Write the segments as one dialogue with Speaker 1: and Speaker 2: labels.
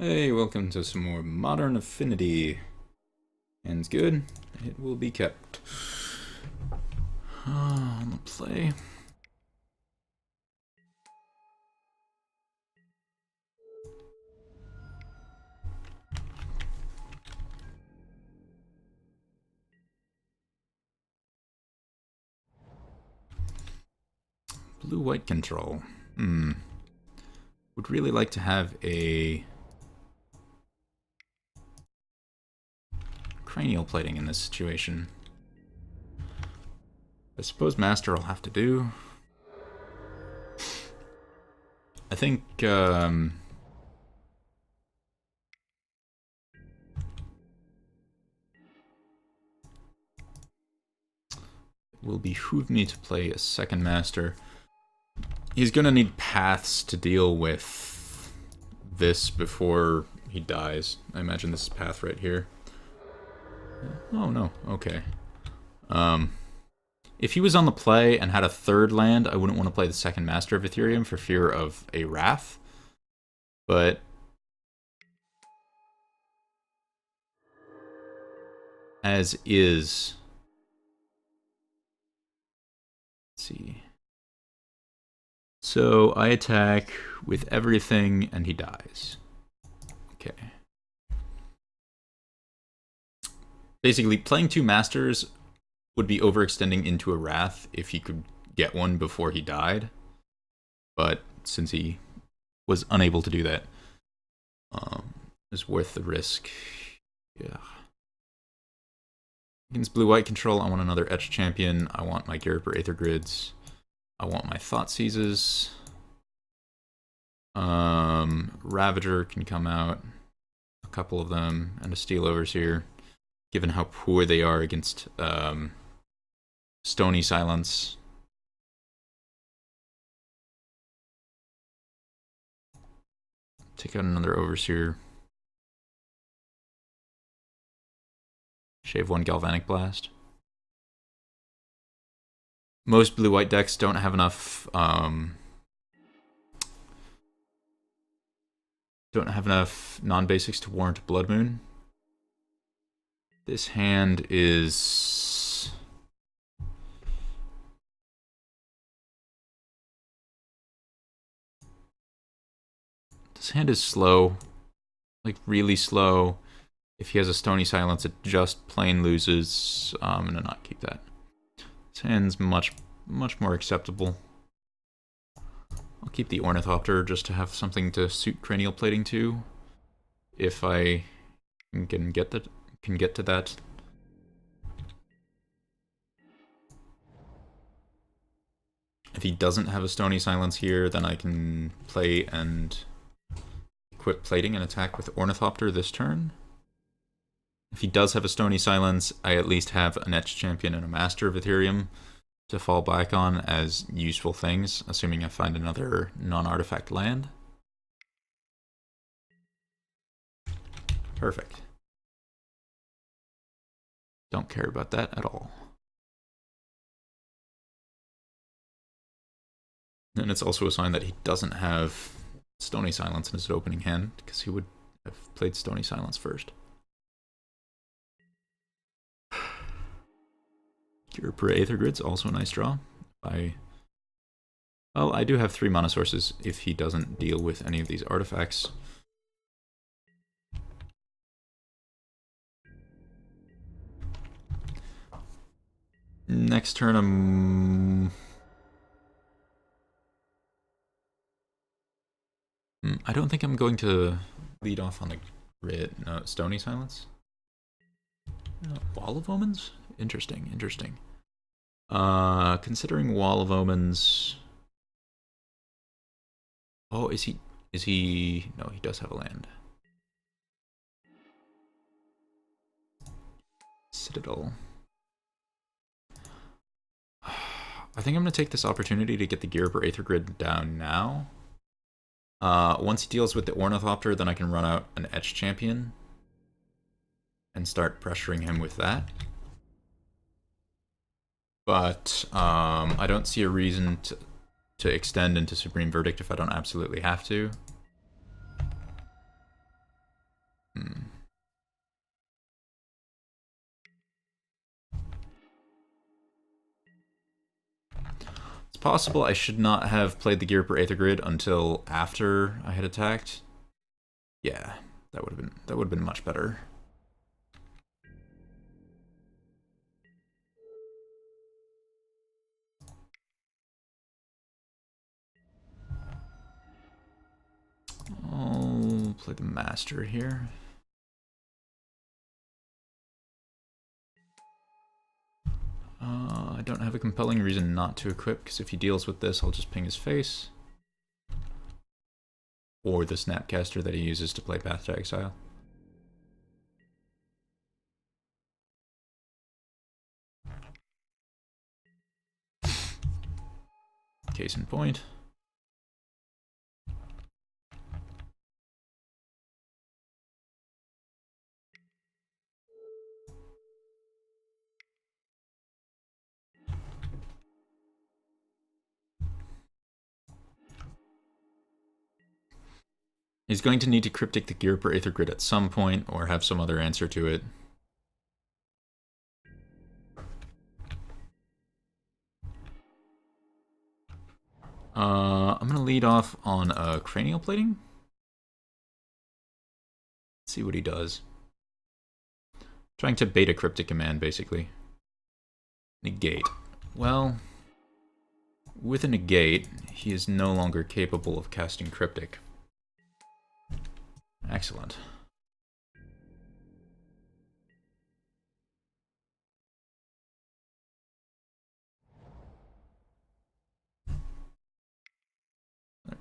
Speaker 1: Hey, welcome to some more Modern Affinity. Hand's good. It will be kept. On the play. Blue-white control. Would really like to have a cranial plating in this situation. I suppose Master will have to do. I think, it will behoove me to play a second Master. He's gonna need paths to deal with this before he dies. I imagine this is path right here. Oh no, okay. If he was on the play and had a third land, I wouldn't want to play the second Master of Ethereum for fear of a Wrath. But as is, let's see. So I attack with everything and he dies. Okay. Basically, playing two Masters would be overextending into a Wrath if he could get one before he died. But since he was unable to do that, it's worth the risk. Yeah. Against blue-white control, I want another Etch Champion. I want my Gyriper Aether Grids. I want my Thought Seizes. Ravager can come out. A couple of them, and a Steel Overseer. Given how poor they are against Stony Silence. Take out another Overseer. Shave one Galvanic Blast. Most blue-white decks don't have enough non-basics to warrant Blood Moon. This hand is slow, like really slow. If he has a Stony Silence, it just plain loses. I'm gonna not keep that. This hand's much more acceptable. I'll keep the Ornithopter just to have something to suit cranial plating to, if I can get to that. If he doesn't have a Stony Silence here, then I can play and equip plating and attack with Ornithopter this turn. If he does have a Stony Silence, I at least have an Etch Champion and a Master of Ethereum to fall back on as useful things, assuming I find another non-artifact land. Perfect. Don't care about that at all. And it's also a sign that he doesn't have Stony Silence in his opening hand, because he would have played Stony Silence first. Gyriper Aether Grid's also a nice draw. Well, I do have 3 mana sources if he doesn't deal with any of these artifacts. Next turn, I don't think I'm going to lead off on the grid. No, Stony Silence? Wall of Omens? Interesting. Considering Wall of Omens... Oh, is he... No, he does have a land. Citadel. I think I'm going to take this opportunity to get the Gyriper Aether Grid down now. Once he deals with the Ornithopter, then I can run out an Etch Champion and start pressuring him with that. But I don't see a reason to extend into Supreme Verdict if I don't absolutely have to. possible I should not have played the Gear per Aether Grid until after I had attacked. Yeah, that would have been much better. I'll play the Master here. I don't have a compelling reason not to equip, because if he deals with this, I'll just ping his face. Or the Snapcaster that he uses to play Path to Exile. Case in point. He's going to need to Cryptic the Gear per Aether Grid at some point, or have some other answer to it. I'm going to lead off on Cranial Plating. Let's see what he does. Trying to bait a Cryptic command, basically. Negate. Well, with a Negate, he is no longer capable of casting Cryptic. Excellent.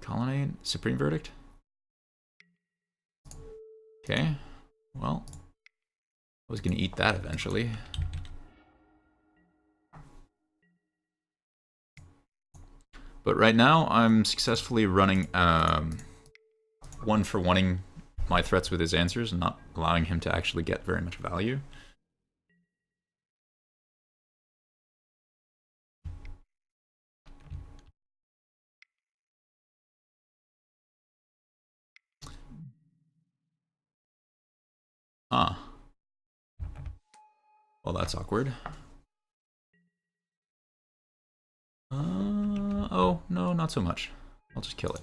Speaker 1: Colonnade? Supreme Verdict? Okay. Well, I was going to eat that eventually. But right now, I'm successfully running one for oneing my threats with his answers and not allowing him to actually get very much value. Ah. Well, that's awkward. Oh, no, not so much. I'll just kill it.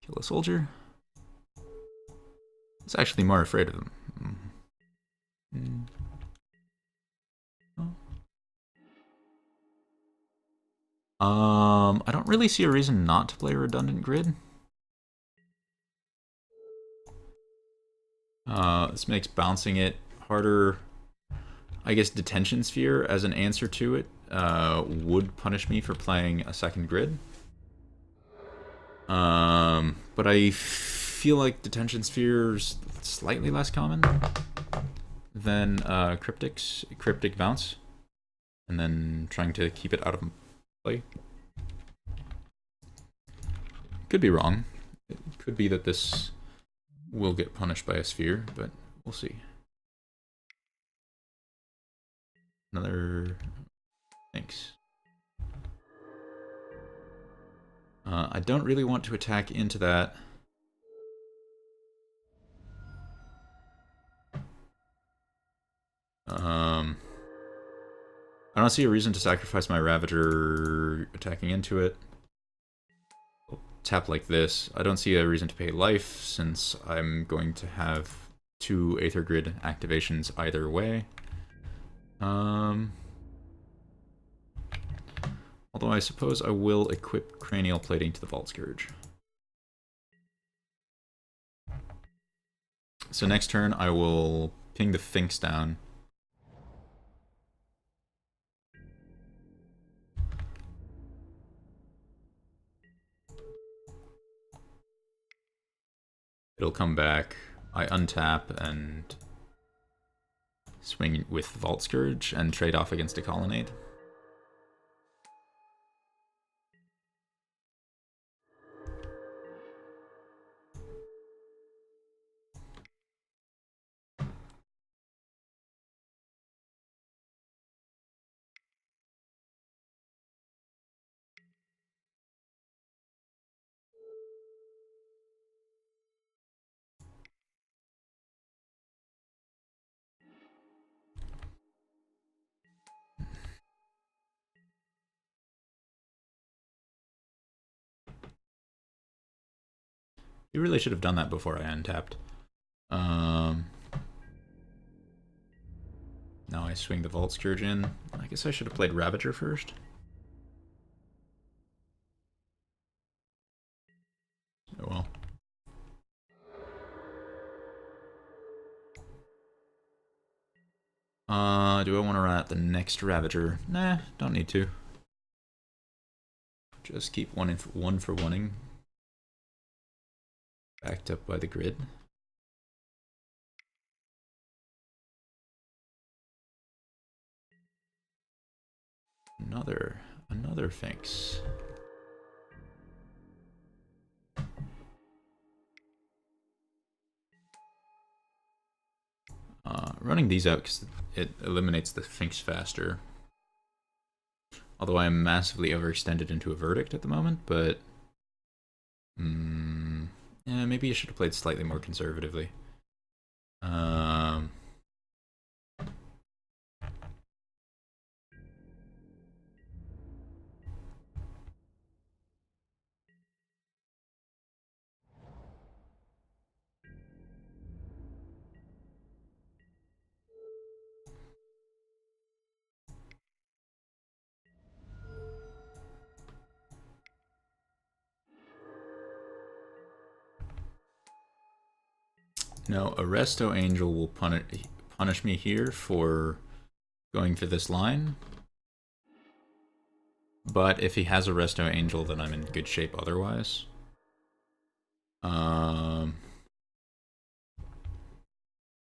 Speaker 1: Kill a soldier. It's actually more afraid of them. I don't really see a reason not to play Redundant Grid. This makes bouncing it harder. I guess Detention Sphere as an answer to it would punish me for playing a second grid. But I feel like Detention Sphere's slightly less common than Cryptic Bounce. And then trying to keep it out of play. Could be wrong. It could be that this will get punished by a sphere, but we'll see. Another... Thanks. I don't really want to attack into that. I don't see a reason to sacrifice my Ravager attacking into it. I'll tap like this. I don't see a reason to pay life, since I'm going to have 2 Aether Grid activations either way. Although I suppose I will equip Cranial Plating to the Vault Scourge. So next turn I will ping the Finks down. It'll come back. I untap and swing with Vault Scourge and trade off against a Colonnade. You really should have done that before I untapped. Now I swing the Vault Scourge in. I guess I should have played Ravager first. Oh well. Do I want to run out the next Ravager? Nah, don't need to. Just keep one for oneing. Backed up by the grid. Another Finks. Running these out because it eliminates the Finks faster. Although I am massively overextended into a Verdict at the moment, but... yeah, maybe I should have played slightly more conservatively. No, Arresto Angel will punish me here for going for this line. But if he has Arresto Angel, then I'm in good shape otherwise.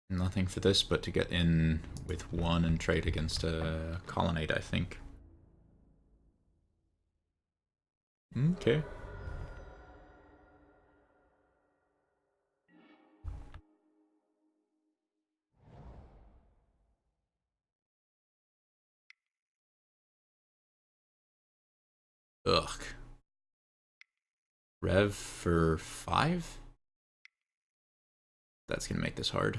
Speaker 1: Nothing for this but to get in with one and trade against a Colonnade, I think. Okay. Ugh. Rev for 5? That's gonna make this hard.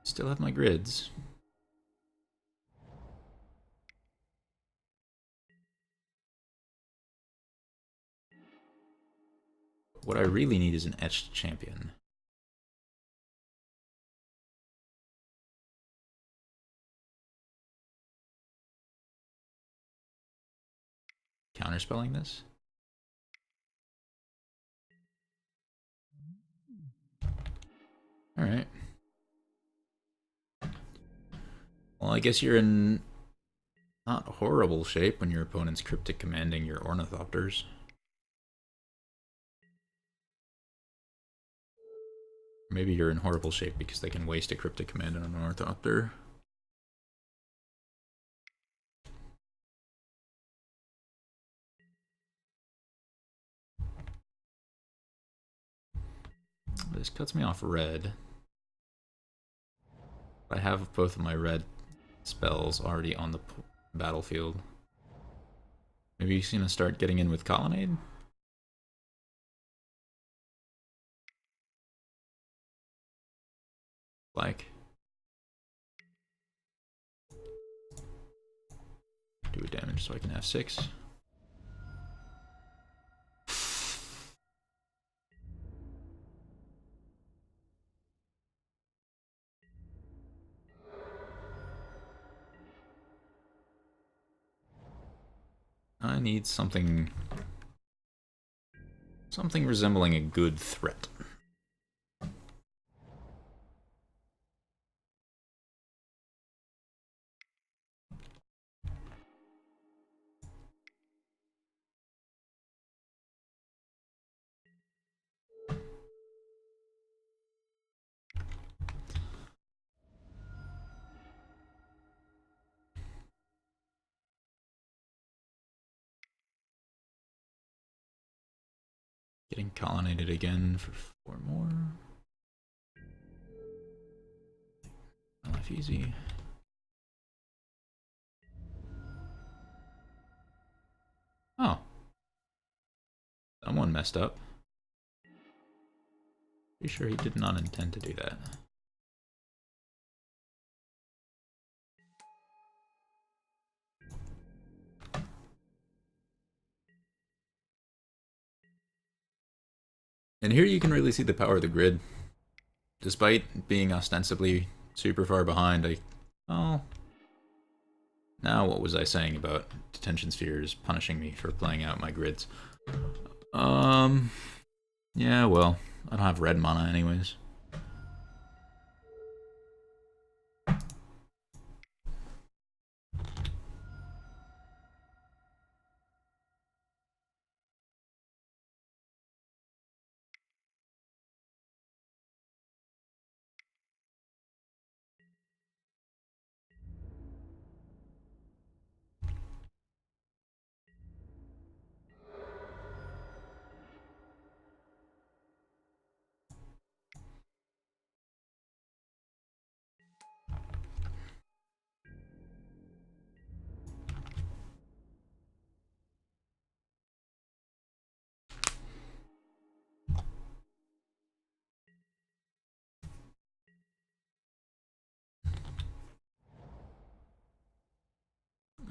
Speaker 1: Still have my grids. What I really need is an etched champion. Counterspelling this? Alright. Well, I guess you're in not horrible shape when your opponent's cryptic commanding your Ornithopters. Maybe you're in horrible shape because they can waste a cryptic command on an Ornithopter. This cuts me off red. I have both of my red spells already on the battlefield. Maybe he's gonna start getting in with Colonnade? Like. Do a damage so I can have 6. I need something resembling a good threat. Getting colonnaded again for 4 more. Easy. Oh. Someone messed up. Pretty sure he did not intend to do that. And here you can really see the power of the grid. Despite being ostensibly super far behind, oh. Now what was I saying about detention spheres punishing me for playing out my grids? Yeah, well, I don't have red mana anyways.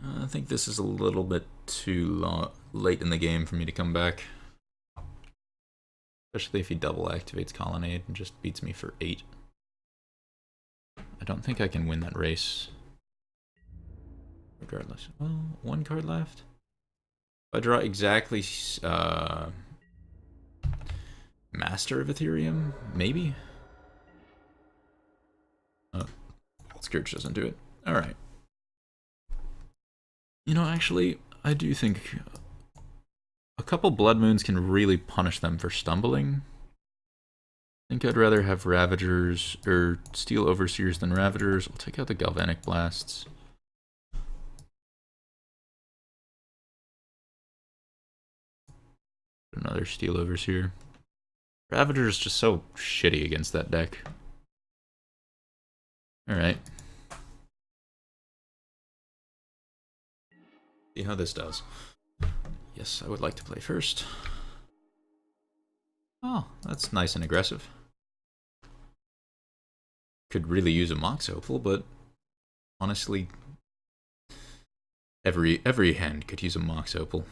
Speaker 1: I think this is a little bit too late in the game for me to come back. Especially if he double activates Colonnade and just beats me for 8. I don't think I can win that race. Regardless. Well, 1 card left. If I draw exactly Master of Ethereum, maybe? Scourge doesn't do it. Alright. You know, actually, I do think a couple Blood Moons can really punish them for stumbling. I think I'd rather have Ravagers, or Steel Overseers than Ravagers. I'll take out the Galvanic Blasts. Another Steel Overseer. Ravager is just so shitty against that deck. Alright. See how this does. Yes, I would like to play first. Oh, that's nice and aggressive. Could really use a Mox Opal, but honestly, every hand could use a Mox Opal.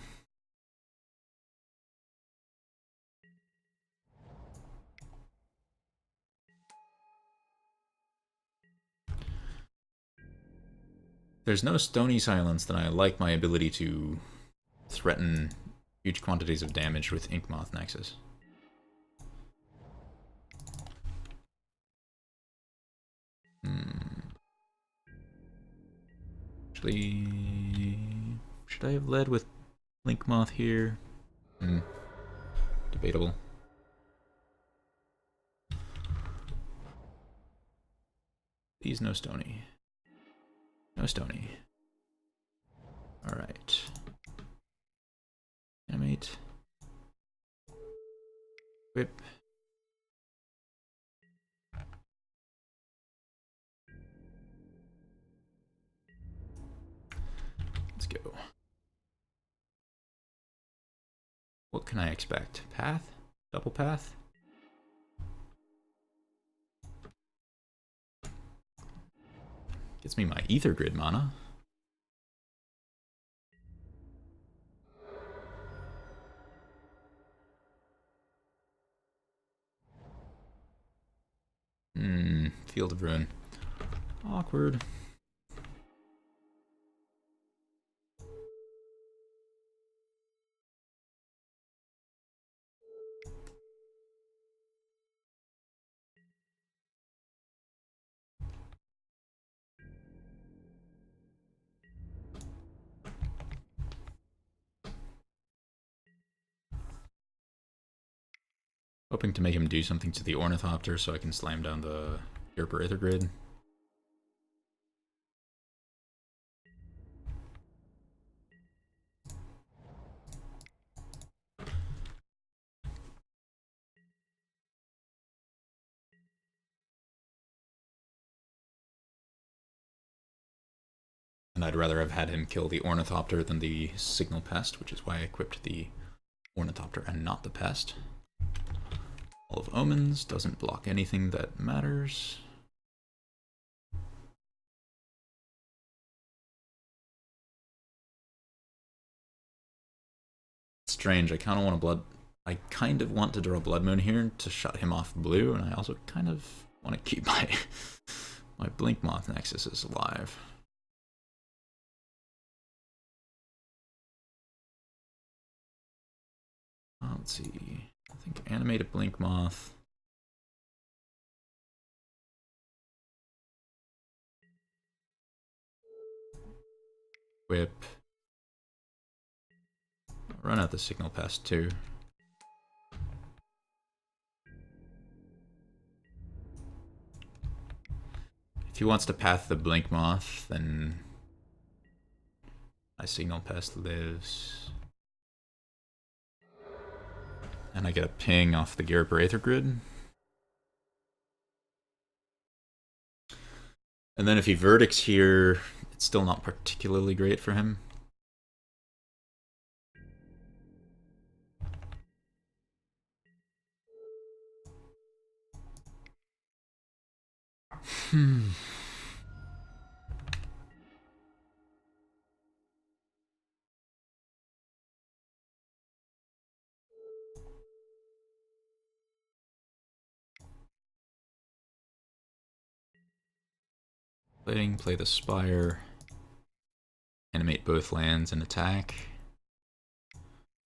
Speaker 1: There's no Stony Silence, then I like my ability to threaten huge quantities of damage with Inkmoth Nexus. Actually, should I have led with Linkmoth here? Debatable. Please, no Stony. No Stony. Alright. Animate. Whip. Let's go. What can I expect? Path? Double path? Gets me my Ether Grid mana. Field of Ruin. Awkward. Hoping to make him do something to the Ornithopter so I can slam down the Yerper Aether Grid. And I'd rather have had him kill the Ornithopter than the Signal Pest, which is why I equipped the Ornithopter and not the Pest. All of Omens doesn't block anything that matters. Strange, I kind of want to draw Blood Moon here to shut him off blue, and I also kind of want to keep my my Blink Moth Nexuses alive. Let's see. I think animate a Blink Moth. Whip. Run out the Signal Pest too. If he wants to path the Blink Moth, then my Signal Pest lives. And I get a ping off the Gyaraper Aether Grid. And then if he Verdicts here, it's still not particularly great for him. Play the Spire. Animate both lands and attack.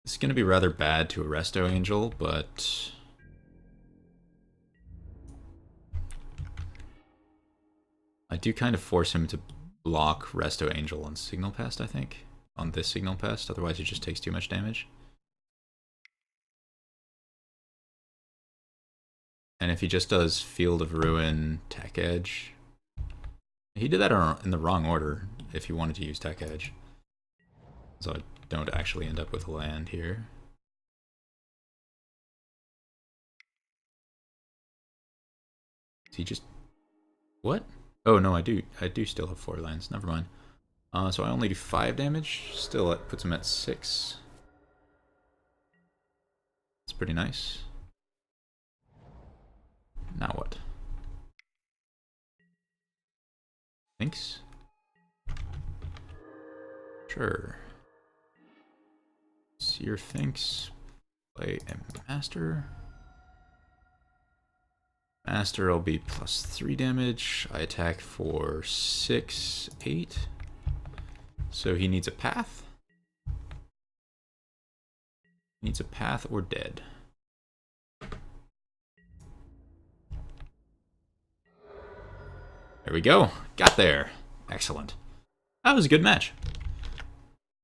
Speaker 1: This is going to be rather bad to Arresto Angel, but I do kind of force him to block Resto Angel on Signal Pest, I think. On this Signal Pest, otherwise he just takes too much damage. And if he just does Field of Ruin, Tech Edge... He did that in the wrong order, if he wanted to use Tech Edge. So I don't actually end up with a land here. Is he just... What? Oh no, I do still have 4 lands, never mind. So I only do 5 damage, still it puts him at 6. It's pretty nice. Now what? Thinks? Sure. Seer thinks. Play a Master. Master will be plus 3 damage. I attack for 6, 8. So he needs a path. Needs a path or dead. There we go. Got there. Excellent. That was a good match.